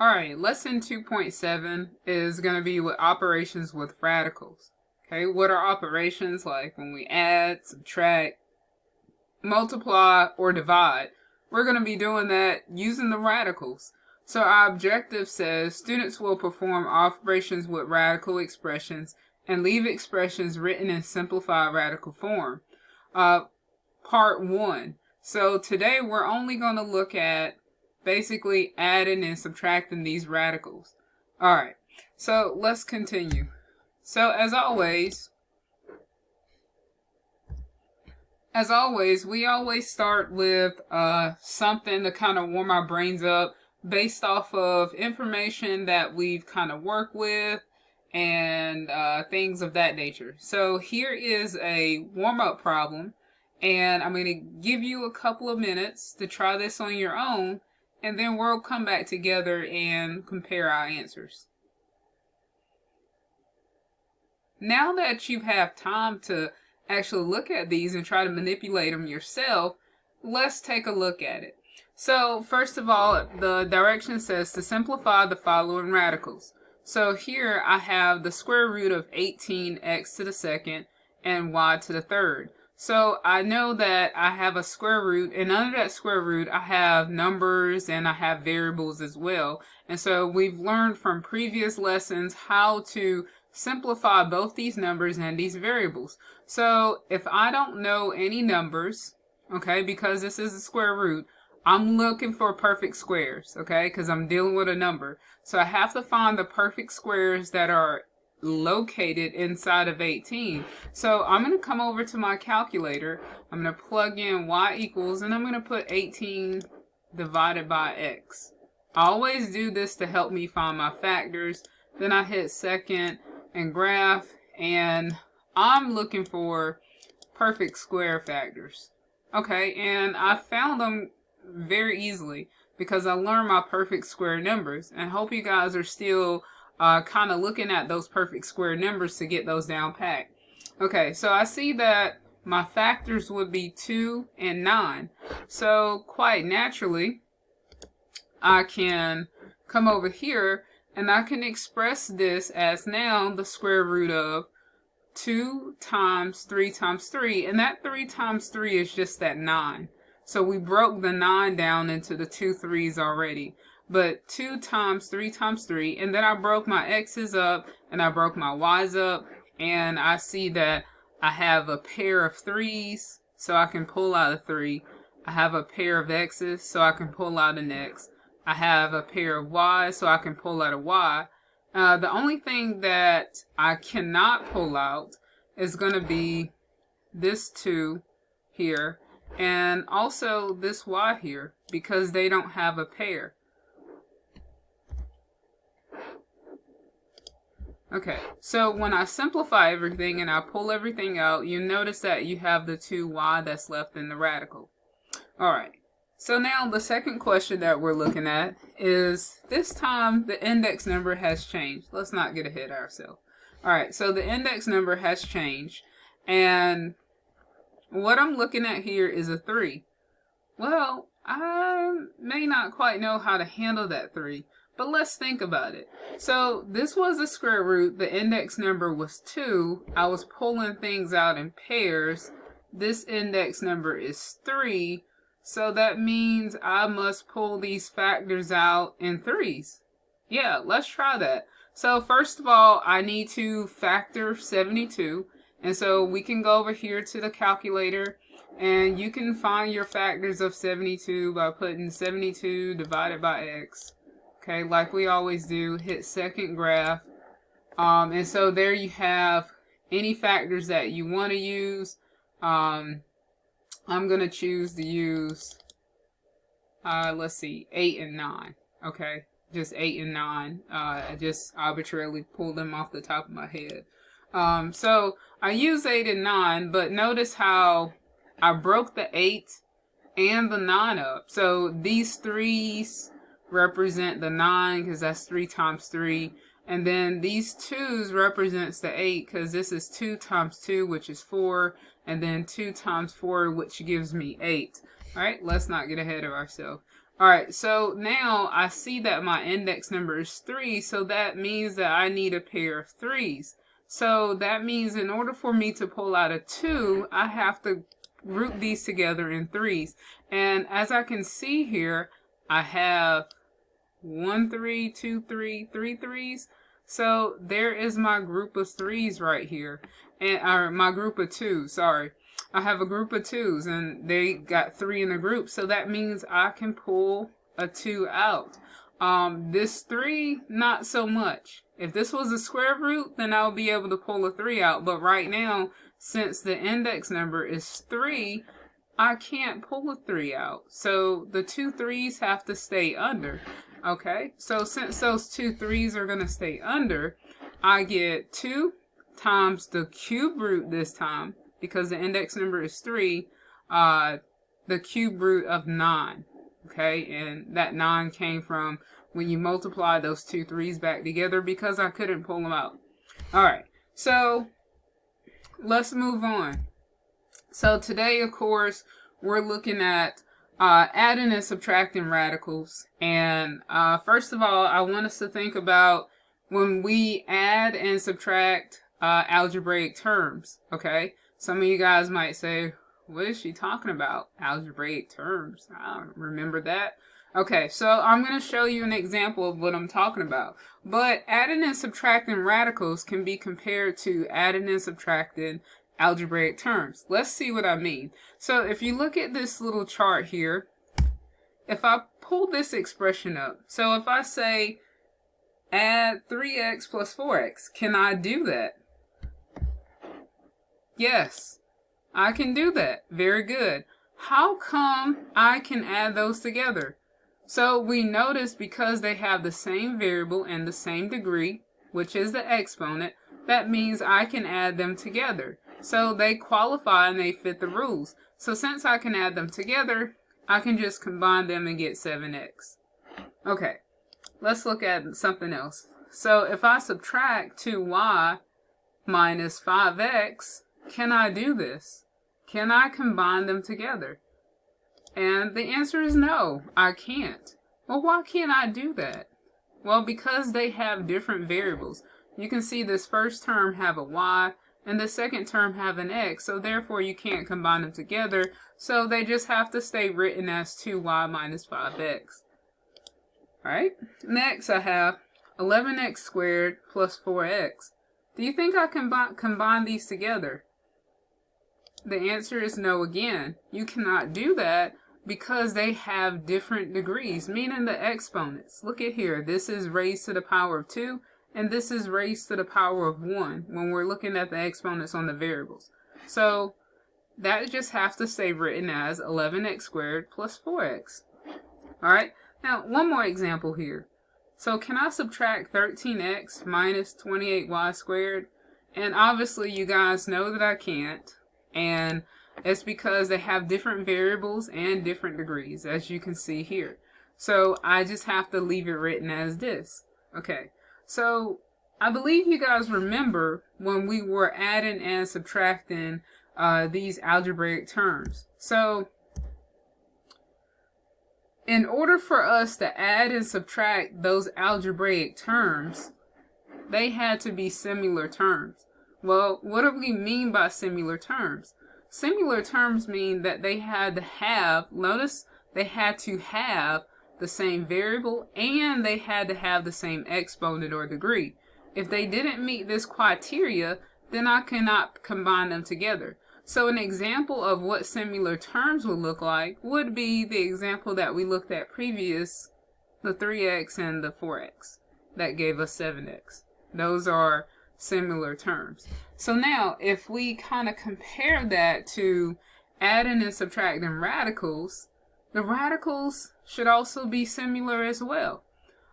Alright, lesson 2.7 is going to be with operations with radicals. Okay, what are operations? Like when we add, subtract, multiply, or divide. We're going to be doing that using the radicals. So our objective says students will perform operations with radical expressions and leave expressions written in simplified radical form. Part 1. So today we're only going to look at basically adding and subtracting these radicals. Alright, so let's continue. So as always, we always start with something to kind of warm our brains up based off of information that we've kind of worked with and things of that nature. So here is a warm-up problem, and I'm going to give you a couple of minutes to try this on your own, and then we'll come back together and compare our answers. Now that you have time to actually look at these and try to manipulate them yourself, let's take a look at it. So first of all, the direction says to simplify the following radicals. So here I have the square root of 18x to the second and y to the third. So I know that I have a square root, and under that square root I have numbers and I have variables as well. And so we've learned from previous lessons how to simplify both these numbers and these variables. So if I don't know any numbers, okay, because this is a square root, I'm looking for perfect squares, okay, because I'm dealing with a number. So I have to find the perfect squares that are located inside of 18. So I'm going to come over to my calculator. I'm going to plug in y equals, and I'm going to put 18 divided by x. I always do this to help me find my factors. Then I hit second and graph, and I'm looking for perfect square factors. Okay, and I found them very easily because I learned my perfect square numbers, and hope you guys are still kind of looking at those perfect square numbers to get those down packed. Okay, so I see that my factors would be 2 and 9. So quite naturally, I can come over here and I can express this as now the square root of 2 times 3 times 3. And that 3 times 3 is just that 9. So we broke the 9 down into the 2 3's already. But 2 times 3 times 3, and then I broke my x's up and I broke my y's up, and I see that I have a pair of 3's, so I can pull out a 3. I have a pair of x's, so I can pull out an x. I have a pair of y's, so I can pull out a y. The only thing that I cannot pull out is going to be this 2 here, and also this y here, because they don't have a pair. Okay, so when I simplify everything and I pull everything out, you notice that you have the 2y that's left in the radical. Alright, so now the second question that we're looking at is, this time the index number has changed. Let's not get ahead of ourselves. Alright, so the index number has changed, and what I'm looking at here is a 3. Well, I may not quite know how to handle that 3. But let's think about it. So this was a square root. The index number was 2. I was pulling things out in pairs. This index number is 3. So that means I must pull these factors out in 3's. Yeah, let's try that. So first of all, I need to factor 72. And so we can go over here to the calculator, and you can find your factors of 72 by putting 72 divided by x. Okay, like we always do, hit second graph. And so there you have any factors that you want to use. I'm going to choose to use, let's see, 8 and 9. Okay, just 8 and 9. I just arbitrarily pulled them off the top of my head. So I use 8 and 9, but notice how I broke the 8 and the 9 up. So these 3's represent the 9 because that's 3 times 3, and then these 2's represents the 8 because this is 2 times 2, which is 4, and then 2 times 4, which gives me 8. All right, let's not get ahead of ourselves. Alright, so now I see that my index number is 3, so that means that I need a pair of 3s. So that means in order for me to pull out a 2, I have to group these together in 3s. And as I can see here, I have 1 3, 2 3, 3 3s. So there is my group of 3s right here. Or my group of 2s, sorry. I have a group of 2s and they got 3 in a group, so that means I can pull a 2 out. This 3, not so much. If this was a square root, then I'll be able to pull a 3 out, but right now, since the index number is 3, I can't pull a 3 out. So the 2 3s have to stay under. Okay, so since those 2 3s are going to stay under, I get 2 times the cube root this time, because the index number is 3, the cube root of 9, okay? And that 9 came from when you multiply those 2 3s back together because I couldn't pull them out. All right, so let's move on. So today, of course, we're looking at adding and subtracting radicals. And first of all, I want us to think about when we add and subtract algebraic terms, okay? Some of you guys might say, what is she talking about? Algebraic terms. I don't remember that. Okay, so I'm going to show you an example of what I'm talking about. But adding and subtracting radicals can be compared to adding and subtracting algebraic terms. Let's see what I mean. So if you look at this little chart here, if I pull this expression up, so if I say add 3x plus 4x, can I do that? Yes, I can do that. Very good. How come I can add those together? So we notice because they have the same variable and the same degree, which is the exponent, that means I can add them together. So they qualify and they fit the rules. So since I can add them together, I can just combine them and get 7x. Okay, let's look at something else. So if I subtract 2y minus 5x, can I do this? Can I combine them together? And the answer is no, I can't. Well, why can't I do that? Well, because they have different variables. You can see this first term have a y, and the second term have an x, so therefore you can't combine them together, so they just have to stay written as 2y minus 5x. Alright, next I have 11x squared plus 4x. Do you think I can combine these together? The answer is no again. You cannot do that because they have different degrees, meaning the exponents. Look at here. This is raised to the power of 2, and this is raised to the power of 1 when we're looking at the exponents on the variables. So that just has to stay written as 11x squared plus 4x. Alright, now one more example here. So can I subtract 13x minus 28y squared? And obviously you guys know that I can't. And it's because they have different variables and different degrees, as you can see here. So I just have to leave it written as this. Okay, so I believe you guys remember when we were adding and subtracting these algebraic terms. So in order for us to add and subtract those algebraic terms, they had to be similar terms. Well, what do we mean by similar terms? Similar terms mean that they had to have, notice they had to have the same variable and they had to have the same exponent or degree. If they didn't meet this criteria, then I cannot combine them together. So an example of what similar terms would look like would be the example that we looked at previous, the 3x and the 4x. That gave us 7x. Those are similar terms. So now, if we kind of compare that to adding and subtracting radicals, the radicals should also be similar as well.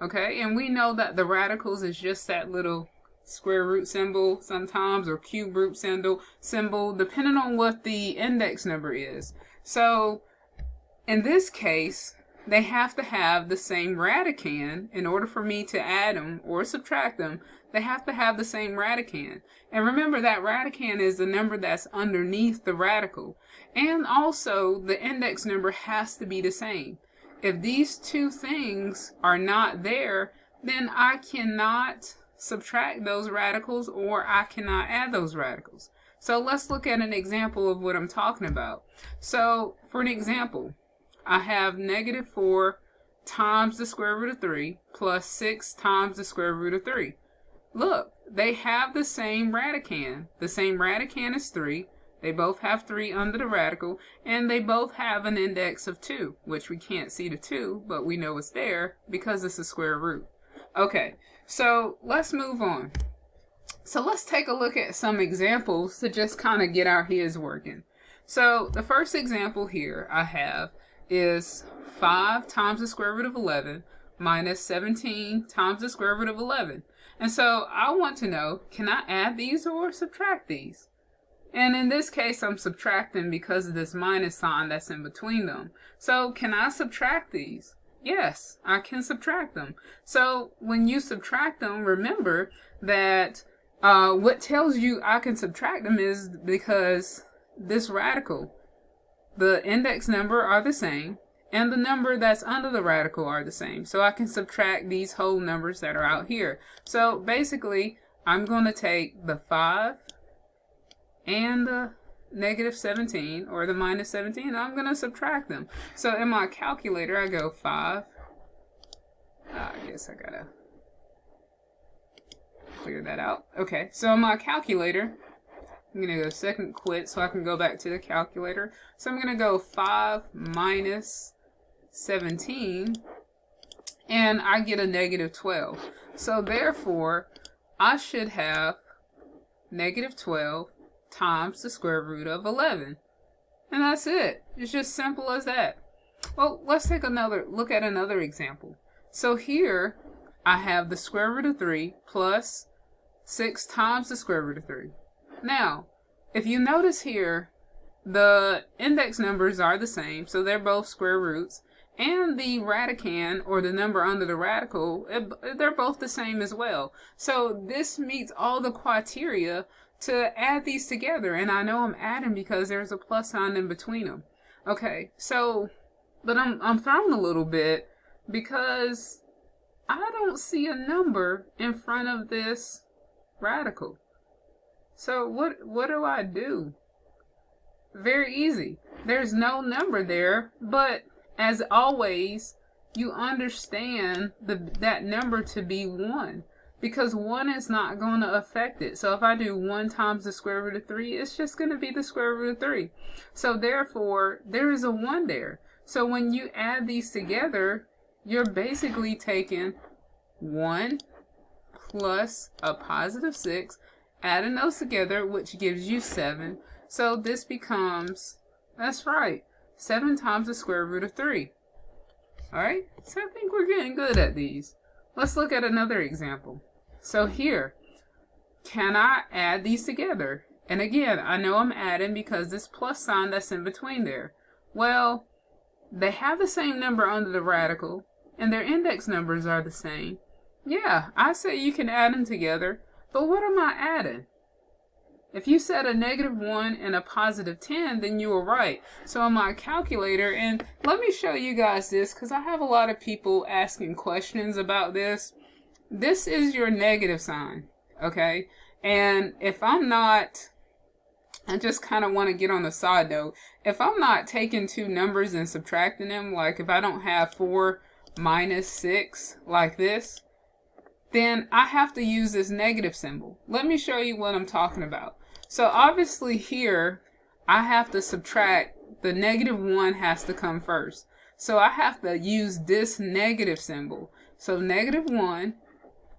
Okay, and we know that the radicals is just that little square root symbol sometimes, or cube root symbol, depending on what the index number is. So in this case, they have to have the same radicand in order for me to add them or subtract them. They have to have the same radicand. And remember that radicand is the number that's underneath the radical. And also the index number has to be the same. if these two things are not there, then I cannot subtract those radicals or I cannot add those radicals. So let's look at an example of what I'm talking about. So for an example, I have negative 4 times the square root of 3 plus 6 times the square root of 3. Look, they have the same radicand. The same radicand is 3. They both have 3 under the radical, and they both have an index of 2, which we can't see the 2, but we know it's there because it's a square root. Okay, so let's move on. So let's take a look at some examples to just kind of get our heads working. So the first example here I have is 5 times the square root of 11 minus 17 times the square root of 11. And so I want to know, can I add these or subtract these? And in this case, I'm subtracting because of this minus sign that's in between them. So can I subtract these? Yes, I can subtract them. So when you subtract them, remember that what tells you I can subtract them is because this radical, the index number are the same, and the number that's under the radical are the same. So I can subtract these whole numbers that are out here. So basically, I'm going to take the 5 and the negative 17, or the minus 17, and I'm going to subtract them. So in my calculator, I go 5. I guess I got to clear that out. Okay, so in my calculator, I'm going to go second quit so I can go back to the calculator. So I'm going to go 5 minus 17, and I get a negative 12. So therefore, I should have negative 12 times the square root of 11. And that's it. It's just simple as that. Well, let's take another look at another example. So here, I have the square root of 3 plus 6 times the square root of 3. Now, if you notice here, the index numbers are the same, so they're both square roots, and the radicand, or the number under the radical, they're both the same as well. So this meets all the criteria to add these together, and I know I'm adding because there's a plus sign in between them. Okay, so, but I'm thrown a little bit because I don't see a number in front of this radical. So what do I do? Very easy. There's no number there, but as always, you understand that number to be 1. Because 1 is not going to affect it. So if I do 1 times the square root of 3, it's just going to be the square root of 3. So therefore, there is a 1 there. So when you add these together, you're basically taking 1 plus a positive 6, adding those together, which gives you 7. So this becomes, that's right, 7 times the square root of 3. Alright, so I think we're getting good at these. Let's look at another example. So here, can I add these together? And again, I know I'm adding because this plus sign that's in between there. Well, they have the same number under the radical, and their index numbers are the same. Yeah, I say you can add them together, but what am I adding? If you said a negative 1 and a positive 10, then you were right. So on my calculator, and let me show you guys this, because I have a lot of people asking questions about this. This is your negative sign, okay? And if I'm not, I just kind of want to get on the side note, if I'm not taking two numbers and subtracting them, like if I don't have 4 minus 6 like this, then I have to use this negative symbol. Let me show you what I'm talking about. So obviously here, I have to subtract, the negative 1 has to come first. So I have to use this negative symbol. So negative 1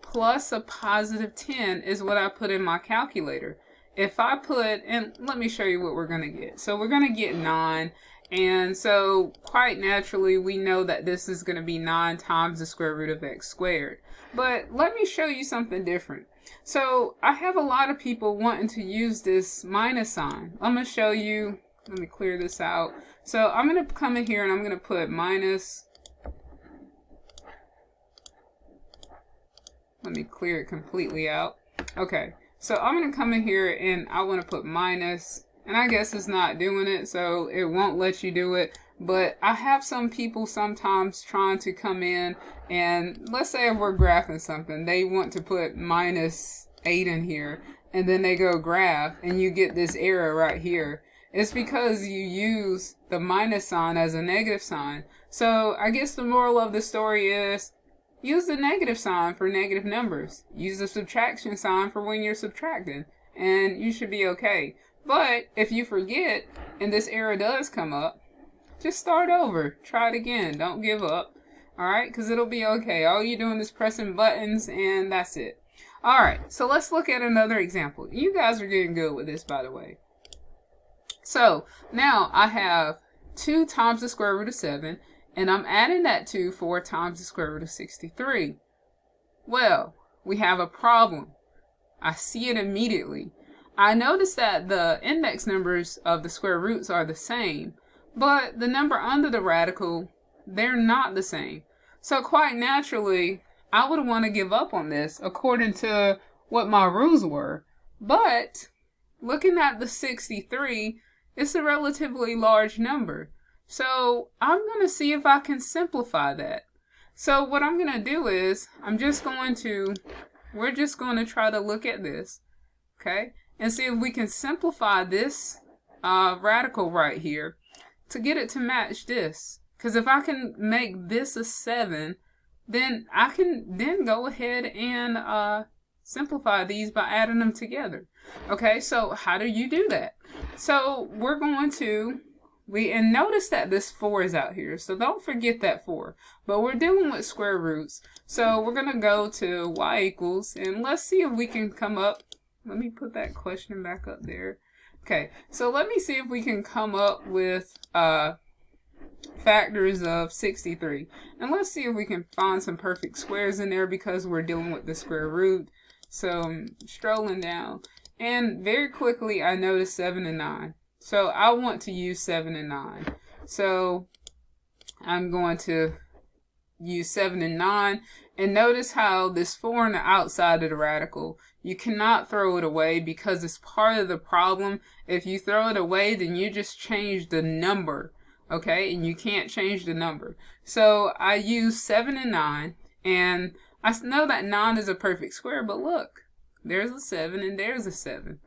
plus a positive 10 is what I put in my calculator. If I put, and let me show you what we're going to get. So we're going to get 9. And so quite naturally, we know that this is going to be 9 times the square root of x squared. But let me show you something different. So I have a lot of people wanting to use this minus sign. I'm going to show you, let me clear this out. So I'm going to come in here and I'm going to put minus, let me clear it completely out. Okay, so I'm going to come in here and I want to put minus, and I guess it's not doing it, so it won't let you do it. But I have some people sometimes trying to come in and let's say if we're graphing something, they want to put -8 in here and then they go graph and you get this error right here. It's because you use the minus sign as a negative sign. So I guess the moral of the story is use the negative sign for negative numbers. Use the subtraction sign for when you're subtracting and you should be okay. But if you forget and this error does come up, just start over. Try it again. Don't give up. Alright? Because it'll be okay. All you're doing is pressing buttons and that's it. Alright. So let's look at another example. You guys are getting good with this, by the way. So now I have 2 times the square root of 7. And I'm adding that to 4 times the square root of 63. Well, we have a problem. I see it immediately. I notice that the index numbers of the square roots are the same. But the number under the radical, they're not the same. So quite naturally, I would want to give up on this according to what my rules were. But looking at the 63, it's a relatively large number. So I'm going to see if I can simplify that. So what I'm going to do is we're just going to try to look at this, okay, and see if we can simplify this radical right here to get it to match this. Because if I can make this a 7, then I can then go ahead and simplify these by adding them together. Okay, so how do you do that? So we're going to, and notice that this 4 is out here. So don't forget that 4. But we're dealing with square roots. So we're going to go to y equals, and let's see if we can come up. Let me put that question back up there. Okay, so let me see if we can come up with factors of 63. And let's see if we can find some perfect squares in there because we're dealing with the square root. So I'm strolling down. And very quickly I noticed 7 and 9. So I want to use 7 and 9. So I'm going to use 7 and 9. And notice how this 4 on the outside of the radical, you cannot throw it away because it's part of the problem. If you throw it away, then you just change the number, okay? And you can't change the number. So I use 7 and 9, and I know that 9 is a perfect square, but look, there's a 7 and there's a 7.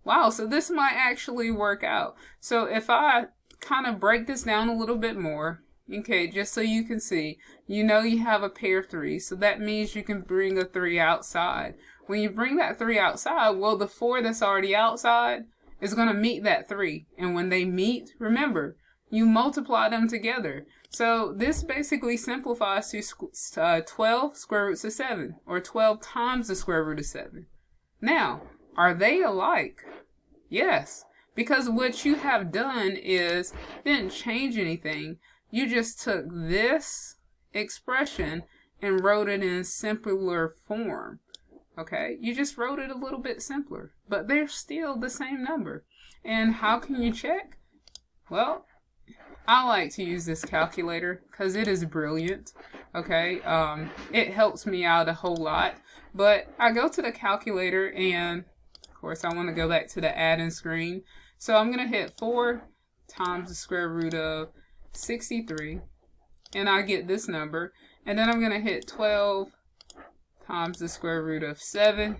Wow, so this might actually work out. So if I kind of break this down a little bit more, okay, just so you can see, you know you have a pair of 3, so that means you can bring a 3 outside. When you bring that 3 outside, well, the 4 that's already outside is going to meet that 3. And when they meet, remember, you multiply them together. So this basically simplifies to 12 square roots of 7, or 12 times the square root of 7. Now, are they alike? Yes, because what you have done is didn't change anything. You just took this expression and wrote it in simpler form. Okay, you just wrote it a little bit simpler, but they're still the same number. And how can you check? Well, I like to use this calculator because it is brilliant. Okay, it helps me out a whole lot. But I go to the calculator and, of course, I want to go back to the add-in screen. So I'm going to hit 4 times the square root of 63, and I get this number. And then I'm going to hit 12 times the square root of 7,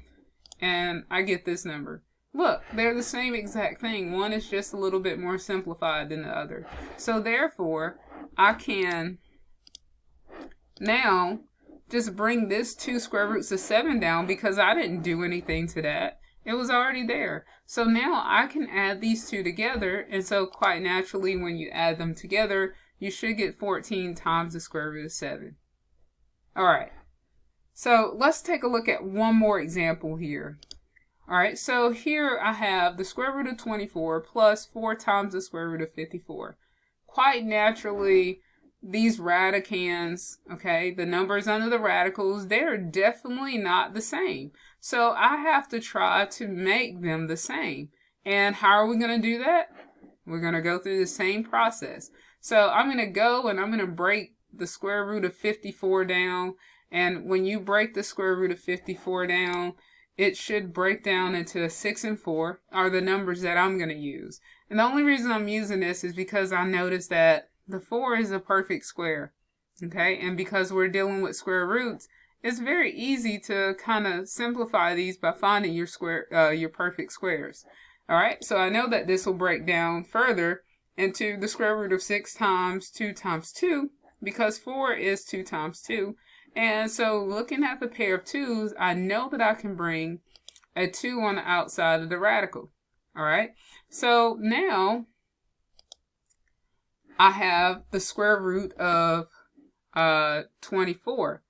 and I get this number. Look, they're the same exact thing. One is just a little bit more simplified than the other. So therefore, I can now just bring this 2 square roots of 7 down because I didn't do anything to that. It was already there. So now I can add these two together, and so quite naturally when you add them together, you should get 14 times the square root of 7. Alright, so let's take a look at one more example here. Alright, so here I have the square root of 24 plus 4 times the square root of 54. Quite naturally, these radicands, okay, the numbers under the radicals, they're definitely not the same. So I have to try to make them the same. And how are we going to do that? We're going to go through the same process. So I'm going to go and I'm going to break the square root of 54 down. And when you break the square root of 54 down, it should break down into 6 and 4 are the numbers that I'm going to use. And the only reason I'm using this is because I noticed that the 4 is a perfect square. Okay, and because we're dealing with square roots, it's very easy to kind of simplify these by finding your perfect squares. All right, so I know that this will break down further into the square root of 6 times 2 times 2, because 4 is 2 times 2. And so looking at the pair of 2's, I know that I can bring a 2 on the outside of the radical. All right, so now I have the square root of 24.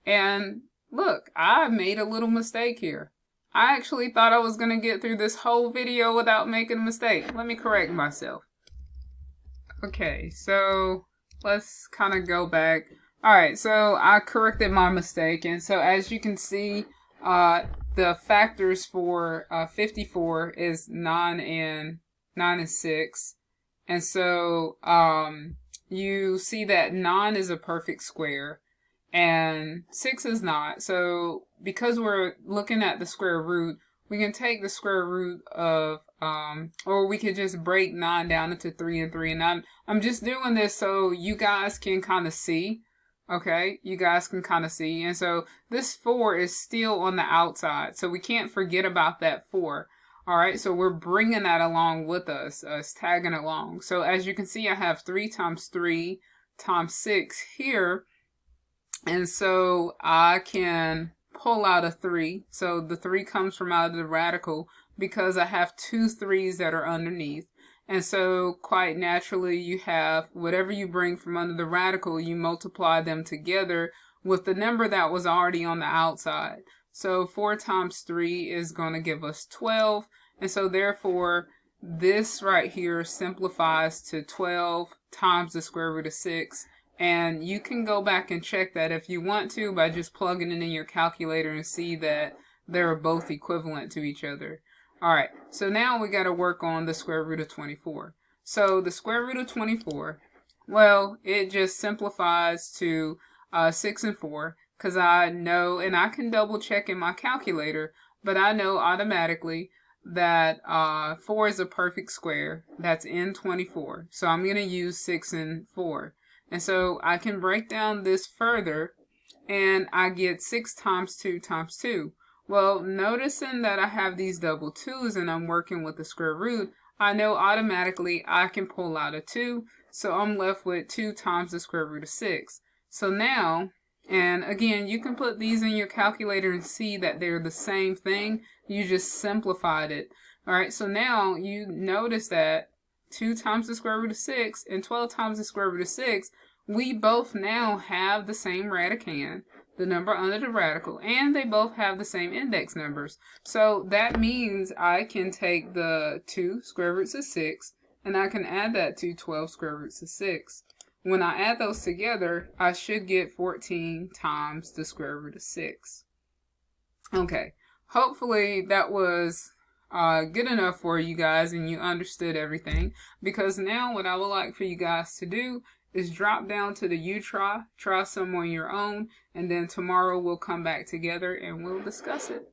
And look, I made a little mistake here. I actually thought I was going to get through this whole video without making a mistake. Let me correct myself. Okay, so let's kind of go back. Alright, so I corrected my mistake. And so as you can see, the factors for 54 is 9 and 6. And so you see that 9 is a perfect square and 6 is not. So because we're looking at the square root, we can take the square root of, or we could just break 9 down into 3 and 3. And I'm just doing this so you guys can kind of see. Okay, you guys can kind of see. And so this 4 is still on the outside. So we can't forget about that 4. All right, so we're bringing that along with us, tagging along. So as you can see, I have 3 times 3 times 6 here. And so I can pull out a 3. So the 3 comes from out of the radical because I have 2 3's that are underneath. And so quite naturally, you have whatever you bring from under the radical, you multiply them together with the number that was already on the outside. So 4 times 3 is going to give us 12. And so therefore, this right here simplifies to 12 times the square root of 6. And you can go back and check that if you want to by just plugging it in your calculator and see that they're both equivalent to each other. All right, so now we got to work on the square root of 24. So the square root of 24, well, it just simplifies to 6 and 4, because I know, and I can double check in my calculator, but I know automatically that 4 is a perfect square. That's in 24. So I'm going to use 6 and 4. And so I can break down this further, and I get 6 times 2 times 2. Well, noticing that I have these double 2's and I'm working with the square root, I know automatically I can pull out a 2. So I'm left with 2 times the square root of 6. So now, and again, you can put these in your calculator and see that they're the same thing. You just simplified it. All right, so now you notice that 2 times the square root of 6 and 12 times the square root of 6, we both now have the same radicand, the number under the radical, and they both have the same index numbers. So that means I can take the 2 square roots of 6 and I can add that to 12 square roots of 6. When I add those together, I should get 14 times the square root of 6. Okay, hopefully that was good enough for you guys and you understood everything, because now what I would like for you guys to do is drop down to the try some on your own, and then tomorrow we'll come back together and we'll discuss it.